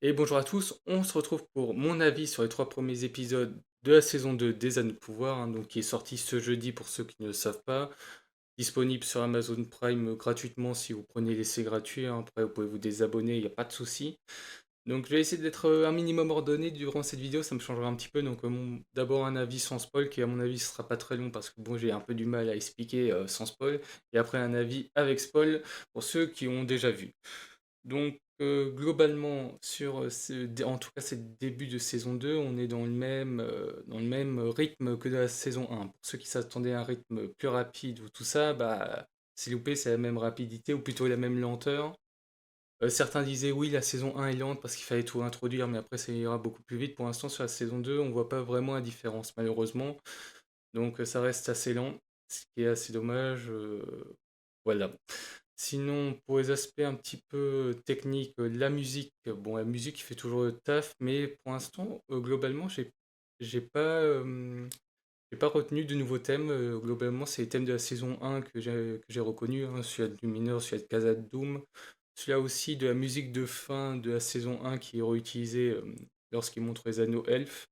Et bonjour à tous, on se retrouve pour mon avis sur les trois premiers épisodes de la saison 2 des Anneaux de Pouvoir, donc qui est sorti ce jeudi pour ceux qui ne le savent pas, disponible sur Amazon Prime gratuitement si vous prenez l'essai gratuit, après vous pouvez vous désabonner, il n'y a pas de souci. Donc je vais essayer d'être un minimum ordonné durant cette vidéo, ça me changera un petit peu, donc d'abord un avis sans spoil qui à mon avis ne sera pas très long parce que bon j'ai un peu du mal à expliquer sans spoil, et après un avis avec spoil pour ceux qui ont déjà vu. Donc, globalement, sur en tout cas, c'est le début de saison 2, on est dans le même rythme que de la saison 1. Pour ceux qui s'attendaient à un rythme plus rapide ou tout ça, bah, c'est loupé, c'est la même rapidité ou plutôt la même lenteur. Certains disaient oui, la saison 1 est lente parce qu'il fallait tout introduire, mais après ça ira beaucoup plus vite. Pour l'instant, sur la saison 2, on voit pas vraiment la différence, malheureusement. Donc, ça reste assez lent, ce qui est assez dommage. Voilà. Sinon, pour les aspects un petit peu techniques, la musique, bon, la musique fait toujours le taf, mais pour l'instant, globalement, j'ai pas, j'ai pas retenu de nouveaux thèmes. Globalement, c'est les thèmes de la saison 1 que j'ai reconnus, celui de Lumineur, celui de Casa Doom, celui-là aussi de la musique de fin de la saison 1 qui est réutilisée lorsqu'il montre les anneaux elfes.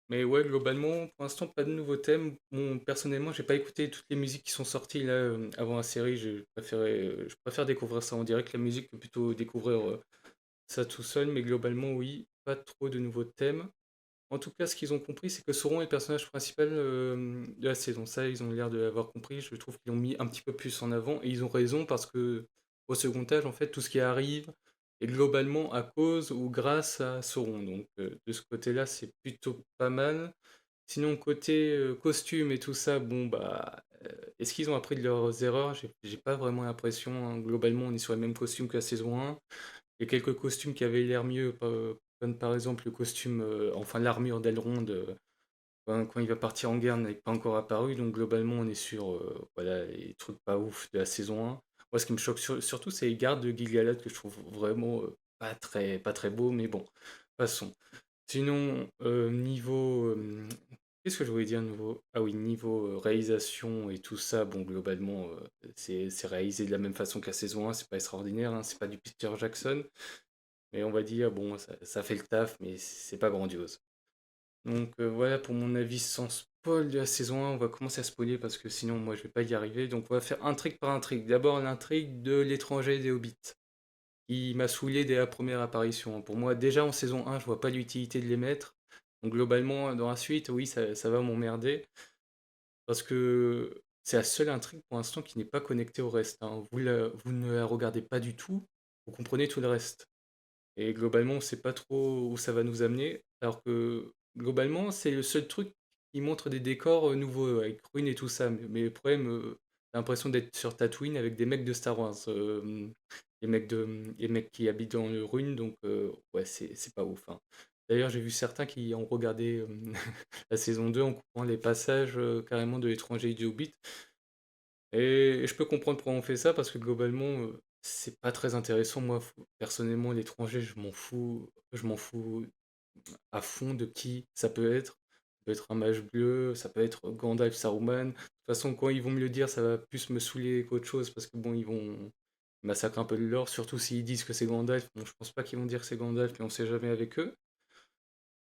Mais ouais, globalement, pour l'instant, pas de nouveaux thèmes. Bon, personnellement, j'ai pas écouté toutes les musiques qui sont sorties là avant la série. Je préfère découvrir ça en direct, la musique, que plutôt découvrir ça tout seul. Mais globalement, oui, pas trop de nouveaux thèmes. En tout cas, ce qu'ils ont compris, c'est que Sauron est le personnage principal de la saison. Ça, ils ont l'air de l'avoir compris. Je trouve qu'ils l'ont mis un petit peu plus en avant. Et ils ont raison parce que, au second âge, en fait, tout ce qui arrive est globalement à cause ou grâce à Sauron. Donc, de ce côté-là, c'est plutôt pas mal. Sinon, côté costume et tout ça, bon, bah, est-ce qu'ils ont appris de leurs erreurs? J'ai pas vraiment l'impression, hein. Globalement, on est sur les mêmes costumes que la saison 1. Il y a quelques costumes qui avaient l'air mieux, comme par exemple le costume, enfin l'armure d'Elrond, quand il va partir en guerre n'est pas encore apparu, donc globalement on est sur voilà, les trucs pas ouf de la saison 1. Moi ce qui me choque surtout c'est les gardes de Gil-galad que je trouve vraiment pas très beaux, mais bon, passons. Sinon, niveau... qu'est-ce que je voulais dire niveau... Ah oui, niveau réalisation et tout ça, bon, globalement, c'est réalisé de la même façon que la saison 1, c'est pas extraordinaire, hein, c'est pas du Peter Jackson, mais on va dire, bon, ça fait le taf, mais c'est pas grandiose. Donc voilà pour mon avis sans spoil de la saison 1, on va commencer à spoiler parce que sinon moi je vais pas y arriver, donc on va faire intrigue par intrigue. D'abord l'intrigue de l'étranger des Hobbits, qui m'a saoulé dès la première apparition. Pour moi, déjà en saison 1, je vois pas l'utilité de les mettre. Donc globalement, dans la suite, oui, ça va m'emmerder. Parce que c'est la seule intrigue pour l'instant qui n'est pas connectée au reste, hein. Vous ne la regardez pas du tout, vous comprenez tout le reste. Et globalement, on sait pas trop où ça va nous amener. Alors que globalement, c'est le seul truc qui montre des décors nouveaux, avec ruines et tout ça. Mais le problème, j'ai l'impression d'être sur Tatooine avec des mecs de Star Wars. Les mecs qui habitent dans le rune, donc ouais, c'est pas ouf, hein. D'ailleurs, j'ai vu certains qui ont regardé la saison 2 en coupant les passages carrément de l'étranger et du Hobbit. Et je peux comprendre pourquoi on fait ça, parce que globalement, c'est pas très intéressant. Moi, personnellement, l'étranger, je m'en fous à fond de qui ça peut être. Ça peut être un mage bleu, ça peut être Gandalf, Saruman. De toute façon, quand ils vont me le dire, ça va plus me saouler qu'autre chose, parce que bon, ils vont massacrer un peu de l'or, surtout s'ils disent que c'est Gandalf. Bon, je pense pas qu'ils vont dire que c'est Gandalf, mais on sait jamais avec eux.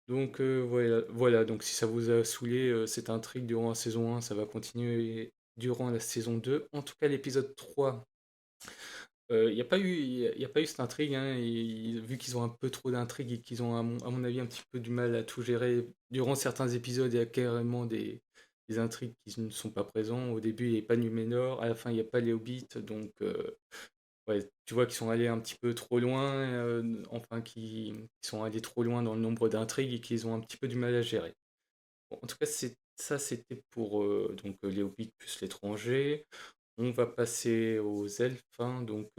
Donc voilà, donc si ça vous a saoulé cette intrigue durant la saison 1, ça va continuer durant la saison 2. En tout cas, l'épisode 3, il n'y a pas eu, y a pas eu cette intrigue, hein, vu qu'ils ont un peu trop d'intrigue et qu'ils ont, à mon avis, un petit peu du mal à tout gérer. Durant certains épisodes, il y a carrément des intrigues qui ne sont pas présentes. Au début, il n'y a pas Numénor, à la fin, il n'y a pas les Hobbits, donc ouais, tu vois qu'ils sont allés un petit peu trop loin, enfin, qui sont allés trop loin dans le nombre d'intrigues et qu'ils ont un petit peu du mal à gérer. Bon, en tout cas, c'était pour donc, les Hobbits plus l'étranger. On va passer aux elfes, hein, donc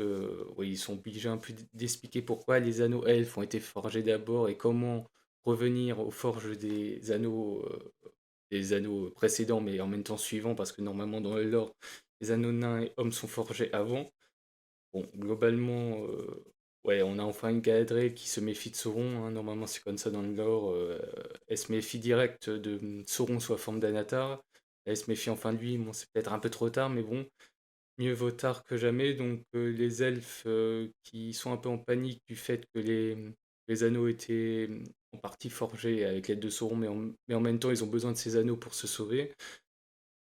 oui, ils sont obligés un peu d'expliquer pourquoi les anneaux elfes ont été forgés d'abord et comment revenir aux forges des anneaux précédents, mais en même temps suivants, parce que normalement dans le lore, les anneaux nains et hommes sont forgés avant. Bon, globalement, ouais, on a enfin une Galadriel qui se méfie de Sauron, hein. Normalement, c'est comme ça dans le lore. Elle se méfie direct de Sauron sous la forme d'Anatar. Elle se méfie enfin de lui. Bon, c'est peut-être un peu trop tard, mais bon, mieux vaut tard que jamais. Donc, les elfes qui sont un peu en panique du fait que les anneaux étaient en partie forgés avec l'aide de Sauron, mais en même temps, ils ont besoin de ces anneaux pour se sauver.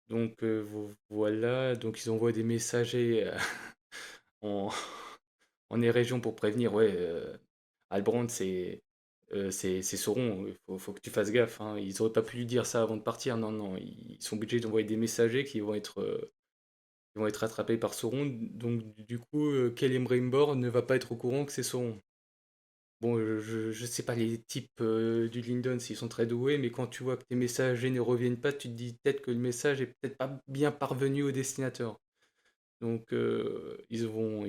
Donc voilà, donc ils envoient des messagers en, en Eregion pour prévenir, ouais, Halbrand, c'est Sauron, faut que tu fasses gaffe, hein. Ils auraient pas pu lui dire ça avant de partir, non, non, ils sont obligés d'envoyer des messagers qui vont être attrapés par Sauron, donc du coup, Celebrimbor ne va pas être au courant que c'est Sauron. Bon, je sais pas les types du Lindon s'ils sont très doués, mais quand tu vois que tes messagers ne reviennent pas, tu te dis peut-être que le message est peut-être pas bien parvenu au destinateur. Donc ils vont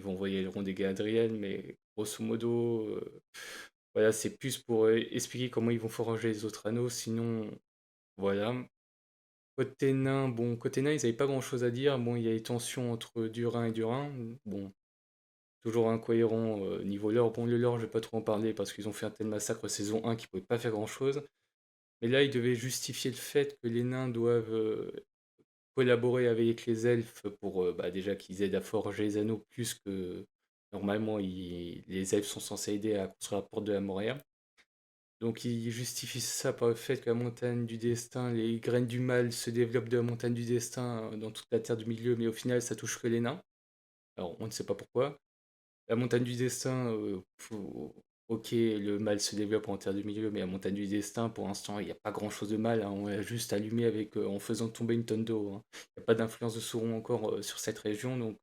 envoyer le rond des Galadriel, mais grosso modo, voilà, c'est plus pour expliquer comment ils vont forger les autres anneaux. Sinon, voilà. Côté nain, ils n'avaient pas grand-chose à dire. Bon, il y a les tensions entre Durin et Durin. Bon, toujours incohérent niveau lore. Bon, le lore, je vais pas trop en parler parce qu'ils ont fait un tel massacre saison 1 qu'ils pouvaient pas faire grand-chose. Mais là, ils devaient justifier le fait que les nains doivent collaborer avec les elfes pour bah, déjà qu'ils aident à forger les anneaux plus que normalement les elfes sont censés aider à construire la porte de la Moria. Donc ils justifient ça par le fait que la montagne du destin, les graines du mal se développent de la montagne du destin dans toute la terre du milieu, mais au final ça touche que les nains. Alors on ne sait pas pourquoi. La montagne du destin, ok, le mal se développe en terre du milieu, mais la montagne du destin, pour l'instant, il n'y a pas grand-chose de mal, hein. On l'a juste allumé en faisant tomber une tonne d'eau, hein. Il n'y a pas d'influence de Sauron encore sur cette région, donc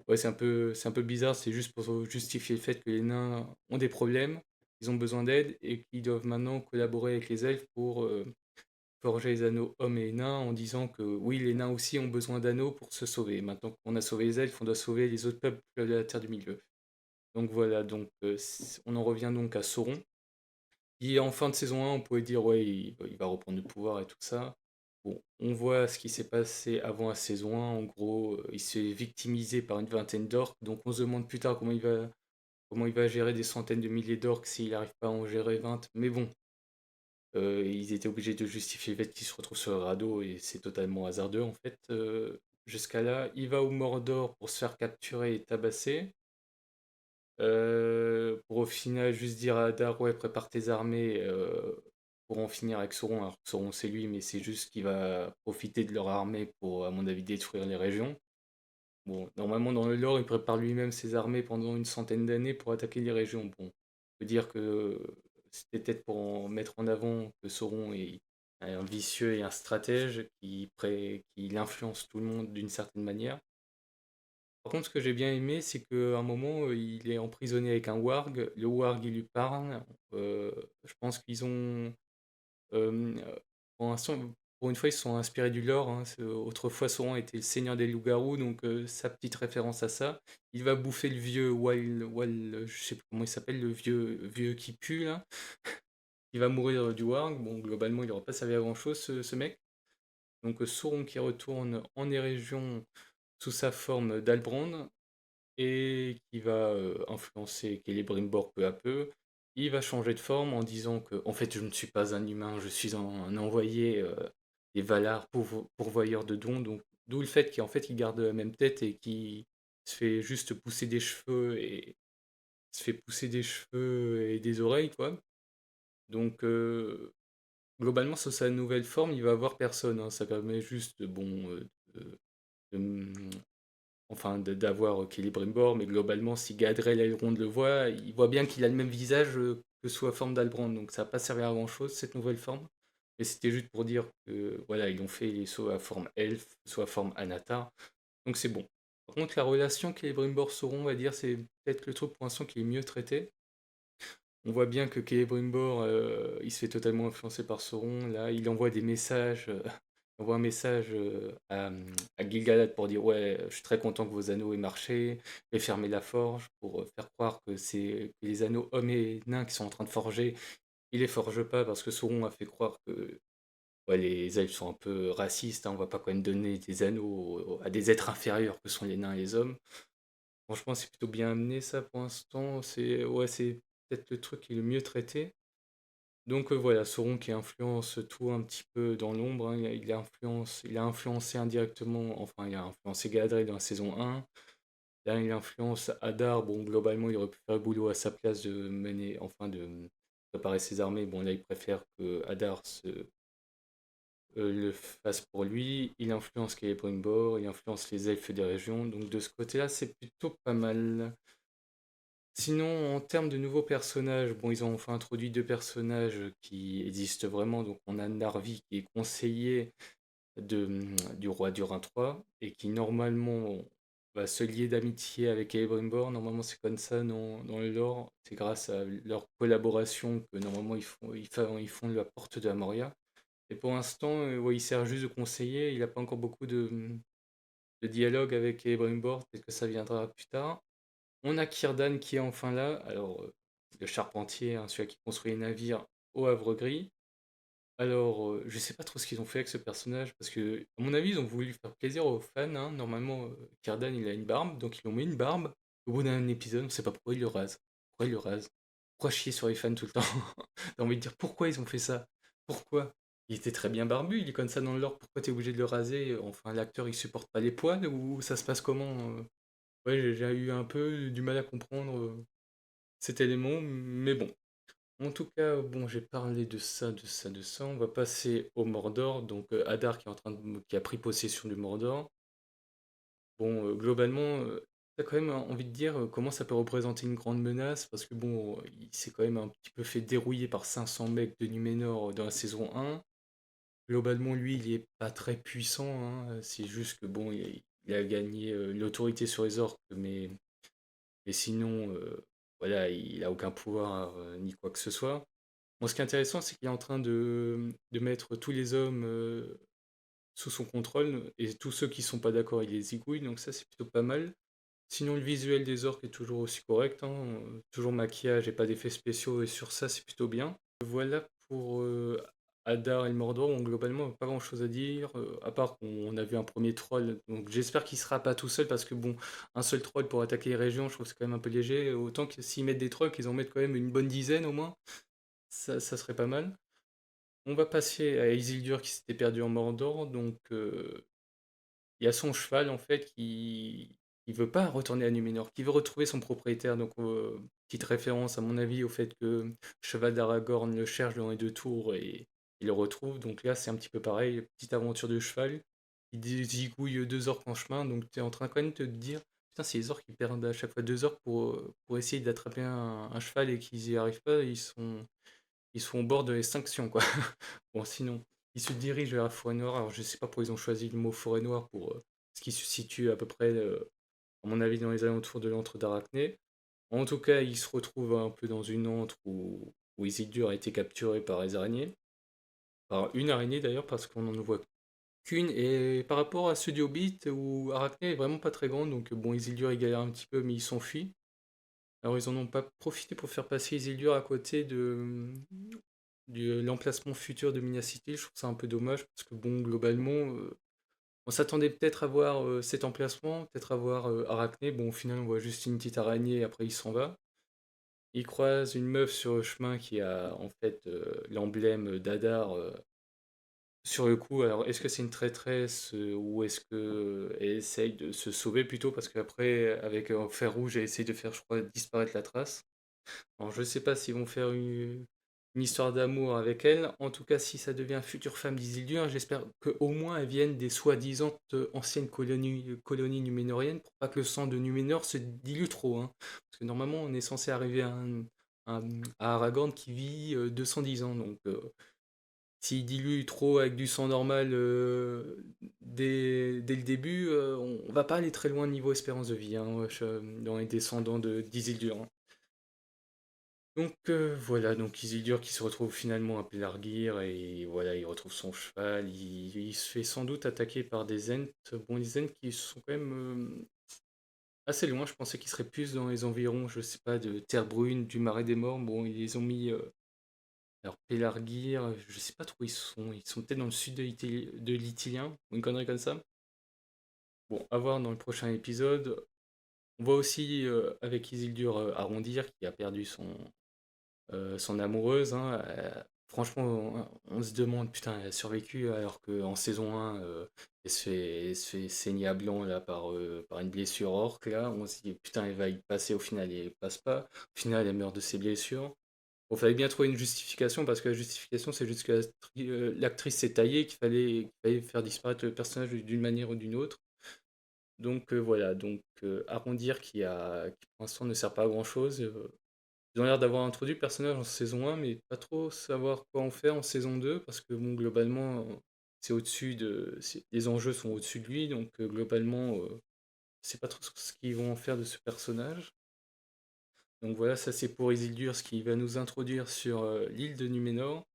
ouais, c'est un peu bizarre. C'est juste pour justifier le fait que les nains ont des problèmes, ils ont besoin d'aide et qu'ils doivent maintenant collaborer avec les elfes pour forger les anneaux hommes et nains en disant que oui, les nains aussi ont besoin d'anneaux pour se sauver. Maintenant qu'on a sauvé les elfes, on doit sauver les autres peuples de la Terre du Milieu. Donc voilà, donc on en revient donc à Sauron. Et en fin de saison 1, on pouvait dire ouais, il va reprendre le pouvoir et tout ça. Bon, on voit ce qui s'est passé avant la saison 1. En gros, il s'est victimisé par une vingtaine d'orques. Donc on se demande plus tard comment il va gérer des centaines de milliers d'orques s'il n'arrive pas à en gérer 20. Mais bon, ils étaient obligés de justifier le fait qu'il se retrouve sur le radeau et c'est totalement hasardeux en fait. Jusqu'à là, il va au Mordor pour se faire capturer et tabasser. Pour au final juste dire à Hadar, ouais, prépare tes armées pour en finir avec Sauron. Alors que Sauron c'est lui, mais c'est juste qu'il va profiter de leur armée pour, à mon avis, détruire les régions. Bon, normalement dans le lore, il prépare lui-même ses armées pendant une centaine d'années pour attaquer les régions. Bon, on peut dire que c'était peut-être pour mettre en avant que Sauron est un vicieux et un stratège qui influence tout le monde d'une certaine manière. Par contre, ce que j'ai bien aimé, c'est qu'à un moment, il est emprisonné avec un warg. Le warg, il lui parle. Euh, je pense qu'ils ont. euh, pour l'instant, pour une fois, ils se sont inspirés du lore, hein. Autrefois, Sauron était le seigneur des loups-garous, donc sa petite référence à ça. Il va bouffer le vieux je sais plus comment il s'appelle, le vieux qui pue, là. Il va mourir du warg. Bon, globalement, il n'aura pas servi à grand-chose, ce mec. Donc, Sauron qui retourne en Eregion sous sa forme d'Albrand et qui va influencer Celebrimbor peu à peu. Il va changer de forme en disant que, en fait, je ne suis pas un humain, je suis un envoyé des Valar, pourvoyeur de dons. Donc, d'où le fait qu'en fait, il garde la même tête et qui se fait juste pousser des cheveux et se fait pousser des cheveux et des oreilles, quoi. Donc, globalement, sur sa nouvelle forme, il va avoir personne, hein. Ça permet juste, bon, de, enfin d'avoir Celebrimbor, mais globalement, si Gadrel Elrond le voit, il voit bien qu'il a le même visage que sous la forme d'Albrand, donc ça n'a pas servi à grand chose cette nouvelle forme. Mais c'était juste pour dire que voilà, ils ont fait soit à forme elfe, soit à forme Anatar, donc c'est bon. Par contre, la relation Celebrimbor-Sauron, on va dire, c'est peut-être le truc pour l'instant qui est mieux traité. On voit bien que Celebrimbor, il se fait totalement influencer par Sauron. Là, il envoie des messages, il envoie un message à Gil-galad pour dire ouais, je suis très content que vos anneaux aient marché, et fermer la forge pour faire croire que c'est que les anneaux hommes et nains qui sont en train de forger, ils les forgent pas parce que Sauron a fait croire que ouais, les elfes sont un peu racistes, hein, on va pas quand même donner des anneaux à des êtres inférieurs que sont les nains et les hommes. Franchement, c'est plutôt bien amené ça pour l'instant. C'est ouais, c'est peut-être le truc qui est le mieux traité. Donc voilà, Sauron qui influence tout un petit peu dans l'ombre, hein. Il a influencé indirectement, enfin il a influencé Galadriel dans la saison 1. Là, il influence Hadar. Bon, globalement, il aurait pu faire le boulot à sa place de mener, enfin, de préparer ses armées. Bon, là, il préfère que Hadar le fasse pour lui. Il influence Celebrimbor, il influence les elfes des régions. Donc, de ce côté-là, c'est plutôt pas mal. Sinon, en termes de nouveaux personnages, bon, ils ont enfin introduit deux personnages qui existent vraiment. Donc, on a Narvi qui est conseiller du roi Durin III et qui normalement va se lier d'amitié avec Celebrimbor. Normalement, c'est comme ça dans le lore. C'est grâce à leur collaboration que normalement ils font la porte de la Moria. Et pour l'instant, ouais, il sert juste de conseiller. Il n'a pas encore beaucoup de dialogue avec Celebrimbor. Peut-être que ça viendra plus tard. On a Círdan qui est enfin là. Alors, le charpentier, hein, celui qui construit les navires au Havre Gris. Alors, je sais pas trop ce qu'ils ont fait avec ce personnage, parce que, à mon avis, ils ont voulu faire plaisir aux fans, hein. Normalement, Círdan, il a une barbe, donc ils lui ont mis une barbe. Au bout d'un épisode, on sait pas pourquoi ils le rasent. Pourquoi ils le rasent? Pourquoi chier sur les fans tout le temps? T'as envie de dire pourquoi ils ont fait ça? Pourquoi? Il était très bien barbu, il est comme ça dans le lore, pourquoi t'es obligé de le raser? Enfin, l'acteur, il supporte pas les poils, ou ça se passe comment? Ouais, j'ai eu un peu du mal à comprendre cet élément, mais bon. En tout cas, bon, j'ai parlé de ça, de ça, de ça. On va passer au Mordor. Donc, Hadar qui est qui a pris possession du Mordor. Bon, globalement, t'as quand même envie de dire comment ça peut représenter une grande menace, parce que bon, il s'est quand même un petit peu fait dérouiller par 500 mecs de Numénor dans la saison 1. Globalement, lui, il est pas très puissant, hein. C'est juste que bon, il a gagné l'autorité sur les orques, mais sinon, voilà, il a aucun pouvoir ni quoi que ce soit. Bon, ce qui est intéressant, c'est qu'il est en train de mettre tous les hommes sous son contrôle, et tous ceux qui sont pas d'accord, il les zigouille, donc ça, c'est plutôt pas mal. Sinon, le visuel des orques est toujours aussi correct, hein, toujours maquillage et pas d'effets spéciaux, et sur ça, c'est plutôt bien. Voilà pour Hadar et le Mordor. Bon, globalement, pas grand chose à dire, à part qu'on a vu un premier troll, donc j'espère qu'il sera pas tout seul, parce que bon, un seul troll pour attaquer les régions, je trouve que c'est quand même un peu léger. Autant que s'ils mettent des trolls, qu'ils en mettent quand même une bonne dizaine au moins, ça serait pas mal. On va passer à Isildur qui s'était perdu en Mordor. Donc, il y a son cheval en fait qui veut pas retourner à Numénor, qui veut retrouver son propriétaire. Donc, petite référence à mon avis au fait que le cheval d'Aragorn le cherche dans les deux tours et il le retrouve. Donc là, c'est un petit peu pareil, petite aventure de cheval. Il zigouille deux orques en chemin. Donc, tu es en train quand même de te dire, putain, c'est les orques qui perdent à chaque fois deux orques pour essayer d'attraper un cheval et qu'ils y arrivent pas. Ils sont au bord de l'extinction, quoi. Bon, sinon, ils se dirigent vers la forêt noire. Alors, je sais pas pourquoi ils ont choisi le mot forêt noire pour ce qui se situe à peu près, à mon avis, dans les alentours de l'antre d'Arachné. En tout cas, ils se retrouvent un peu dans une antre où Isildur a été capturé par les araignées. Par une araignée d'ailleurs, parce qu'on n'en voit qu'une. Et par rapport à ceux du Hobbit, où Arachné est vraiment pas très grande, donc bon, Isildur il galère un petit peu, mais il s'enfuit. Alors, ils en ont pas profité pour faire passer Isildur à côté de l'emplacement futur de Minas City. Je trouve ça un peu dommage parce que, bon, globalement, on s'attendait peut-être à voir cet emplacement, peut-être à voir Arachné. Bon, au final, on voit juste une petite araignée et après il s'en va. Il croise une meuf sur le chemin qui a en fait l'emblème d'Adar sur le coup. Alors, est-ce que c'est une traîtresse ou est-ce que elle essaye de se sauver plutôt? Parce qu'après, avec un fer rouge, elle essaye de faire, je crois, disparaître la trace. Alors, je sais pas s'ils vont faire une histoire d'amour avec elle. En tout cas, si ça devient future femme d'Isildur, j'espère qu'au moins elles viennent des soi-disant anciennes colonies numénoriennes pour pas que le sang de Numénor se dilue trop, hein. Parce que normalement, on est censé arriver à Aragorn qui vit 210 ans. Donc, s'il dilue trop avec du sang normal dès le début, on va pas aller très loin niveau espérance de vie, hein, dans les descendants d'Isildur, hein. Donc voilà, donc Isildur qui se retrouve finalement à Pelargir et voilà, il retrouve son cheval, il se fait sans doute attaquer par des Ents. Bon, les Ents qui sont quand même assez loin, je pensais qu'ils seraient plus dans les environs, je sais pas, de Terre-Brune, du Marais des Morts. Bon, ils les ont mis, alors Pelargir, je sais pas trop où ils sont peut-être dans le sud de l'Itilien, ou une connerie comme ça. Bon, à voir dans le prochain épisode. On voit aussi avec Isildur Arondir qui a perdu son amoureuse, hein. franchement, on se demande, putain, elle a survécu alors qu'en saison 1, elle se fait saigner à blanc là, par une blessure orque. Là, on se dit, putain, elle va y passer. Au final, elle passe pas. Au final, elle meurt de ses blessures. Bon, fallait bien trouver une justification parce que la justification, c'est juste que l'actrice s'est taillée, qu'il fallait faire disparaître le personnage d'une manière ou d'une autre. Donc voilà, donc arrondir qui pour l'instant ne sert pas à grand chose. Ils ont l'air d'avoir introduit le personnage en saison 1, mais pas trop savoir quoi en faire en saison 2, parce que bon, globalement, les enjeux sont au-dessus de lui, donc globalement, c'est pas trop ce qu'ils vont en faire de ce personnage. Donc voilà, ça c'est pour Isildur, ce qui va nous introduire sur l'île de Numénor,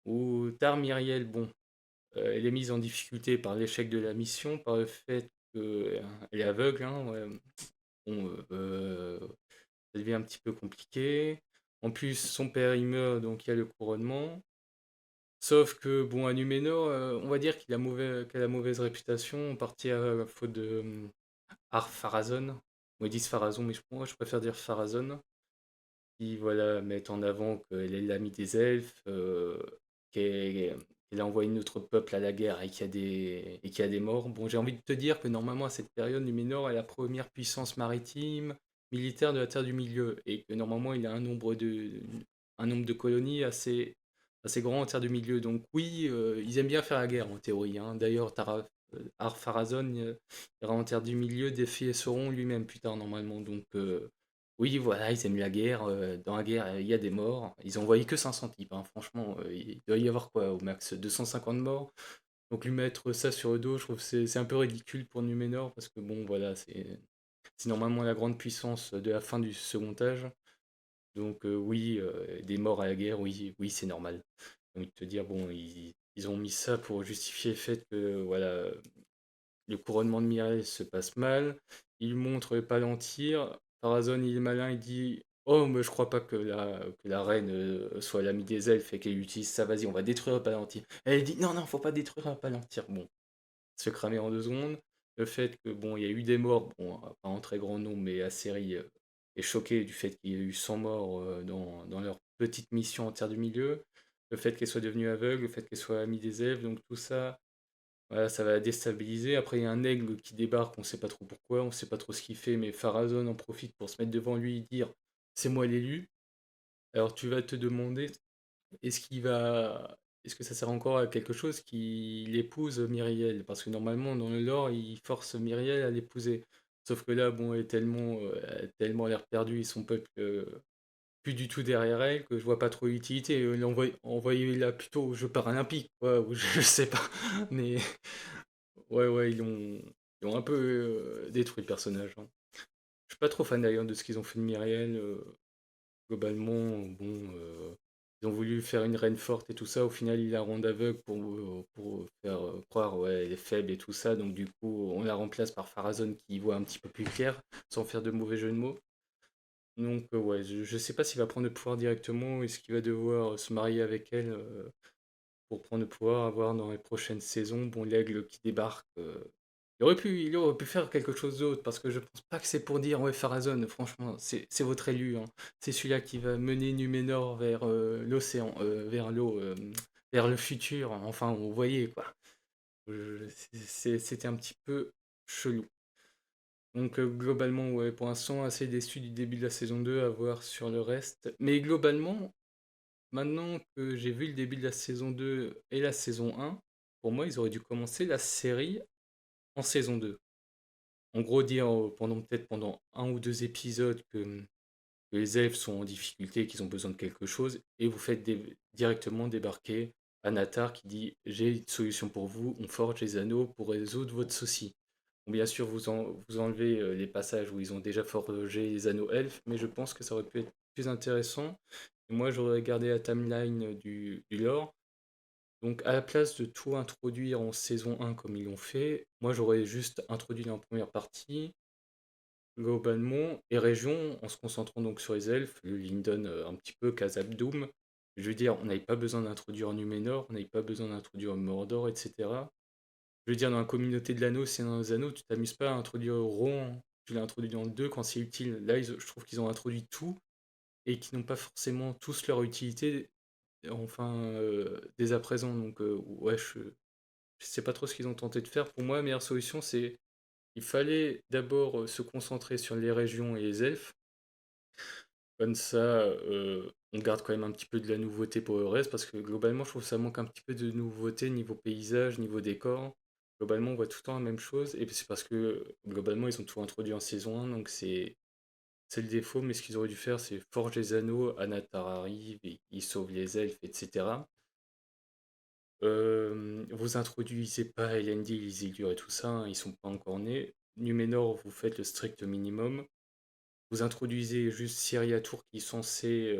où Tar Myriel, bon, elle est mise en difficulté par l'échec de la mission, par le fait qu'elle est aveugle, hein, ouais. Bon, ça devient un petit peu compliqué. En plus, son père il meurt, donc il y a le couronnement. Sauf que, bon, à Numénor, on va dire qu'elle a mauvaise réputation, en partie à faute de Ar-Pharazôn. Moi, ils disent Pharazôn, mais moi, je préfère dire Pharazôn. Qui, voilà, mettent en avant qu'elle est l'amie des elfes, qu'elle a envoyé notre peuple à la guerre et qu'il y a des morts. Bon, j'ai envie de te dire que normalement, à cette période, Numénor est la première puissance maritime, militaire de la Terre du Milieu, et que normalement, il a un nombre de colonies assez grand en Terre du Milieu. Donc oui, ils aiment bien faire la guerre, en théorie, hein. D'ailleurs, Ar-Pharazôn ira en Terre du Milieu défier Sauron lui-même plus tard, normalement. Donc oui, voilà, ils aiment la guerre. Dans la guerre, il y a des morts. Ils ont envoyé que 500 types, hein. Franchement, il doit y avoir quoi, au max 250 morts. Donc lui mettre ça sur le dos, je trouve que c'est un peu ridicule pour Numénor, parce que bon, voilà, c'est normalement la grande puissance de la fin du second âge. Donc oui, des morts à la guerre, oui, oui, c'est normal. Donc te dire, bon, ils ont mis ça pour justifier le fait que voilà, le couronnement de Mireille se passe mal. Il montre Palantir. Pharazôn, il est malin, il dit: Oh, mais je crois pas que la reine soit l'amie des elfes et qu'elle utilise ça. Vas-y, on va détruire Palantir. Elle dit: Non, non, faut pas détruire Palantir. Bon, se cramer en 2 secondes. Le fait que, bon, il y a eu des morts, bon, pas en très grand nombre, mais la série est choquée du fait qu'il y a eu 100 morts dans leur petite mission en Terre du Milieu. Le fait qu'elle soit devenue aveugle, le fait qu'elle soit amie des elfes, donc tout ça, voilà, ça va la déstabiliser. Après, il y a un aigle qui débarque, on sait pas trop pourquoi, on sait pas trop ce qu'il fait, mais Pharazôn en profite pour se mettre devant lui et dire: C'est moi l'élu. Alors tu vas te demander, est-ce que ça sert encore à quelque chose qu'il épouse Myriel? Parce que normalement, dans le lore, il force Myriel à l'épouser. Sauf que là, bon, elle a tellement l'air perdue et son peuple plus du tout derrière elle que je vois pas trop l'utilité. Envoyez-la plutôt aux Jeux Paralympiques, quoi, ou je sais pas. Mais ouais, ouais, ils ont un peu détruit le personnage, hein. Je suis pas trop fan d'ailleurs de ce qu'ils ont fait de Myriel. Globalement, bon, ils ont voulu faire une reine forte et tout ça. Au final, ils la rendent aveugle pour faire croire ouais, elle est faible et tout ça. Donc du coup, on la remplace par Pharazôn qui voit un petit peu plus clair, sans faire de mauvais jeu de mots. Donc ouais, je sais pas s'il va prendre le pouvoir directement ou est-ce qu'il va devoir se marier avec elle pour prendre le pouvoir, avoir dans les prochaines saisons, bon, l'aigle qui débarque. Il aurait pu faire quelque chose d'autre, parce que je pense pas que c'est pour dire, ouais, Pharazôn, franchement, c'est votre élu, hein. C'est celui-là qui va mener Numénor vers l'océan, vers l'eau, vers le futur. Enfin, vous voyez, quoi. C'était un petit peu chelou. Donc, globalement, ouais, pour l'instant, assez déçu du début de la saison 2 à voir sur le reste. Mais globalement, maintenant que j'ai vu le début de la saison 2 et la saison 1, pour moi, ils auraient dû commencer la série en saison 2. En gros, dire pendant un ou deux épisodes que les elfes sont en difficulté, qu'ils ont besoin de quelque chose, et vous faites directement débarquer Anatar qui dit: J'ai une solution pour vous, on forge les anneaux pour résoudre votre souci. Bon, bien sûr, vous enlevez les passages où ils ont déjà forgé les anneaux elfes, mais je pense que ça aurait pu être plus intéressant. Et moi, j'aurais gardé la timeline du lore. Donc, à la place de tout introduire en saison 1 comme ils l'ont fait, moi j'aurais juste introduit en première partie, globalement, et région, en se concentrant donc sur les elfes, le Lindon un petit peu, Khazad-dûm. Je veux dire, on n'avait pas besoin d'introduire Numénor, on n'avait pas besoin d'introduire Mordor, etc. Je veux dire, dans la communauté de l'anneau, c'est dans les anneaux, tu t'amuses pas à introduire Rohan, tu l'as introduit dans le 2 quand c'est utile. Là, je trouve qu'ils ont introduit tout et qu'ils n'ont pas forcément tous leur utilité enfin, dès à présent. Donc, ouais, je sais pas trop ce qu'ils ont tenté de faire. Pour moi, la meilleure solution, c'est il fallait d'abord se concentrer sur les régions et les elfes. Comme ça, on garde quand même un petit peu de la nouveauté pour le reste, parce que globalement, je trouve que ça manque un petit peu de nouveauté niveau paysage, niveau décor. Globalement, on voit tout le temps la même chose, et c'est parce que globalement, ils ont tout introduit en saison 1, donc c'est le défaut, mais ce qu'ils auraient dû faire, c'est forger les anneaux, Anatar arrive, et il sauve les elfes, etc. Vous introduisez pas Elendil, Isildur et tout ça, hein, ils sont pas encore nés. Numénor, vous faites le strict minimum. Vous introduisez juste Syriatour qui est censé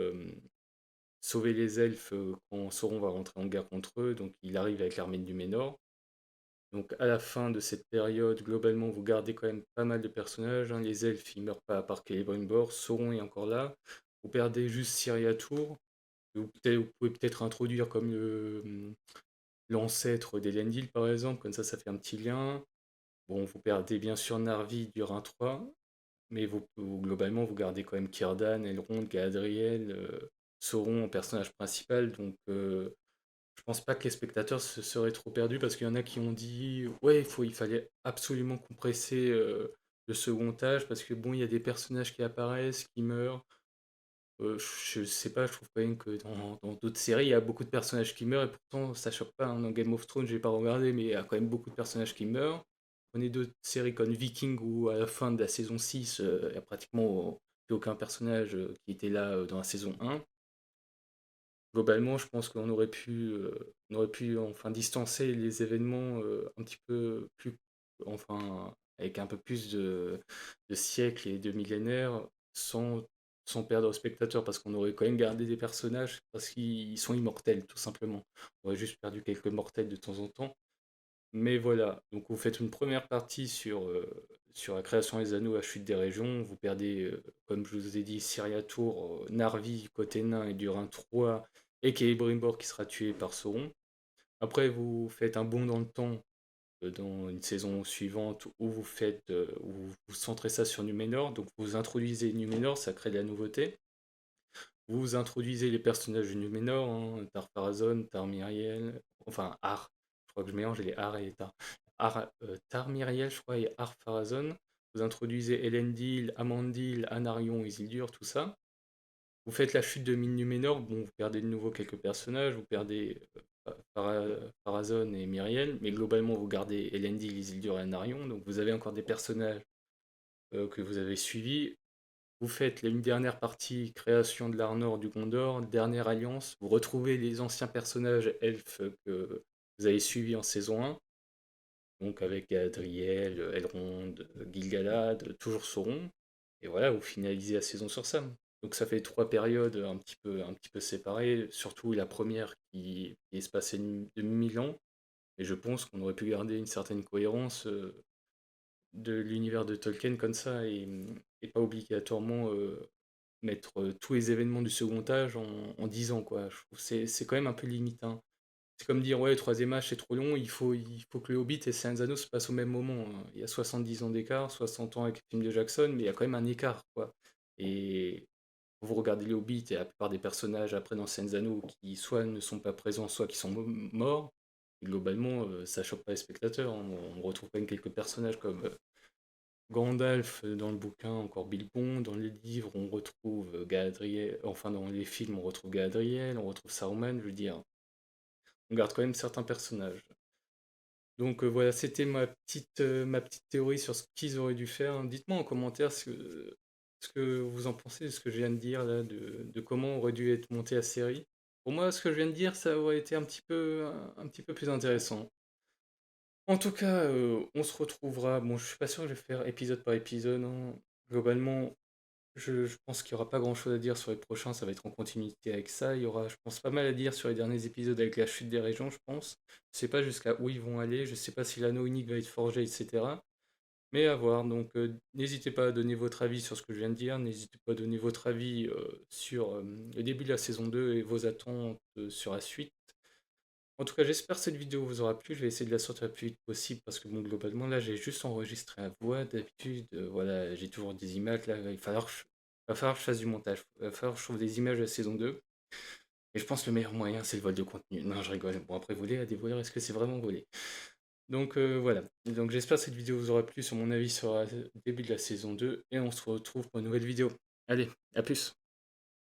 sauver les elfes quand Sauron va rentrer en guerre contre eux, donc il arrive avec l'armée de Numénor. Donc à la fin de cette période, globalement, vous gardez quand même pas mal de personnages, hein. Les elfes, ils meurent pas à part Celebrimbor, Sauron est encore là. Vous perdez juste Syriatour. Vous pouvez peut-être introduire comme l'ancêtre d'Elendil, par exemple, comme ça fait un petit lien. Bon, vous perdez bien sûr Narvi du Rhin 3, mais globalement, vous gardez quand même Círdan, Elrond, Galadriel, Sauron en personnage principal, donc je pense pas que les spectateurs se seraient trop perdus parce qu'il y en a qui ont dit ouais, il fallait absolument compresser le second âge parce que bon, il y a des personnages qui apparaissent, qui meurent. Je sais pas, je trouve quand même que dans d'autres séries, il y a beaucoup de personnages qui meurent et pourtant ça choque pas, hein. Dans Game of Thrones, j'ai pas regardé, mais il y a quand même beaucoup de personnages qui meurent. On est d'autres séries comme Viking où à la fin de la saison 6, il y a pratiquement plus aucun personnage qui était là dans la saison 1. Globalement, je pense on aurait pu enfin distancer les événements un petit peu plus, enfin, avec un peu plus de siècles et de millénaires, sans perdre le spectateur, parce qu'on aurait quand même gardé des personnages parce qu'ils sont immortels, tout simplement. On aurait juste perdu quelques mortels de temps en temps. Mais voilà, donc vous faites une première partie sur la création des anneaux, la chute des régions. Vous perdez, comme je vous ai dit, Syriatour, Narvi côté nain et Durin 3, et Celebrimbor qui sera tué par Sauron. Après, vous faites un bond dans le temps dans une saison suivante où où vous centrez ça sur Numénor. Donc vous introduisez Numénor, ça crée de la nouveauté. Vous introduisez les personnages de Numénor, hein, Tar Pharazôn, Tar Myriel, enfin Ar, je crois que je mélange les Ar et les Tar. Tar Myriel, je crois, et Ar Pharazôn. Vous introduisez Elendil, Amandil, Anarion, Isildur, tout ça. Vous faites la chute de Numénor, bon, vous perdez de nouveau quelques personnages, vous perdez Pharazôn et Myriel, mais globalement vous gardez Elendil, Isildur et Anarion, donc vous avez encore des personnages que vous avez suivis. Vous faites une dernière partie, création de l'Arnor du Gondor, dernière alliance. Vous retrouvez les anciens personnages elfes que vous avez suivis en saison 1, donc avec Galadriel, Elrond, Gil-galad, toujours Sauron. Et voilà, vous finalisez la saison sur ça. Donc ça fait trois périodes un petit peu séparées, surtout la première qui est espacée de 1000 ans. Et je pense qu'on aurait pu garder une certaine cohérence de l'univers de Tolkien comme ça et pas obligatoirement mettre tous les événements du second âge en 10 ans, quoi. Je trouve que c'est quand même un peu limitant. C'est comme dire, ouais, le troisième âge, c'est trop long, il faut que le Hobbit et Seigneur des Anneaux se passent au même moment, hein. Il y a 70 ans d'écart, 60 ans avec le film de Jackson, mais il y a quand même un écart, quoi. Et vous regardez le Hobbit et la plupart des personnages après dans Seigneur des Anneaux qui soit ne sont pas présents, soit qui sont morts, et globalement, ça choque pas les spectateurs, hein. On retrouve quand même quelques personnages comme Gandalf dans le bouquin, encore Bilbon. Dans les livres, on retrouve Galadriel. Enfin, dans les films, on retrouve Galadriel, on retrouve Saruman. Je veux dire, on garde quand même certains personnages. Donc voilà, c'était ma petite théorie sur ce qu'ils auraient dû faire. Dites-moi en commentaire ce que vous en pensez de ce que je viens de dire là, de comment aurait dû être montée la série. Pour moi, ce que je viens de dire, ça aurait été un petit peu plus intéressant. En tout cas, on se retrouvera. Bon, je suis pas sûr que je vais faire épisode par épisode, hein. Globalement, je pense qu'il n'y aura pas grand-chose à dire sur les prochains, ça va être en continuité avec ça. Il y aura, je pense, pas mal à dire sur les derniers épisodes avec la chute des régions, je pense. Je sais pas jusqu'à où ils vont aller, je sais pas si l'anneau unique va être forgé, etc. Mais à voir, donc n'hésitez pas à donner votre avis sur ce que je viens de dire, n'hésitez pas à donner votre avis sur le début de la saison 2 et vos attentes sur la suite. En tout cas, j'espère que cette vidéo vous aura plu. Je vais essayer de la sortir le plus vite possible parce que bon, globalement, là, j'ai juste enregistré la voix. D'habitude, voilà, j'ai toujours des images. Là, va falloir que je fasse du montage. Il va falloir que je trouve des images de la saison 2. Et je pense que le meilleur moyen, c'est le vol de contenu. Non, je rigole. Bon, après, voler à des voleurs, est-ce que c'est vraiment voler? Donc voilà. Donc j'espère que cette vidéo vous aura plu sur mon avis sur le début de la saison 2. Et on se retrouve pour une nouvelle vidéo. Allez, à plus.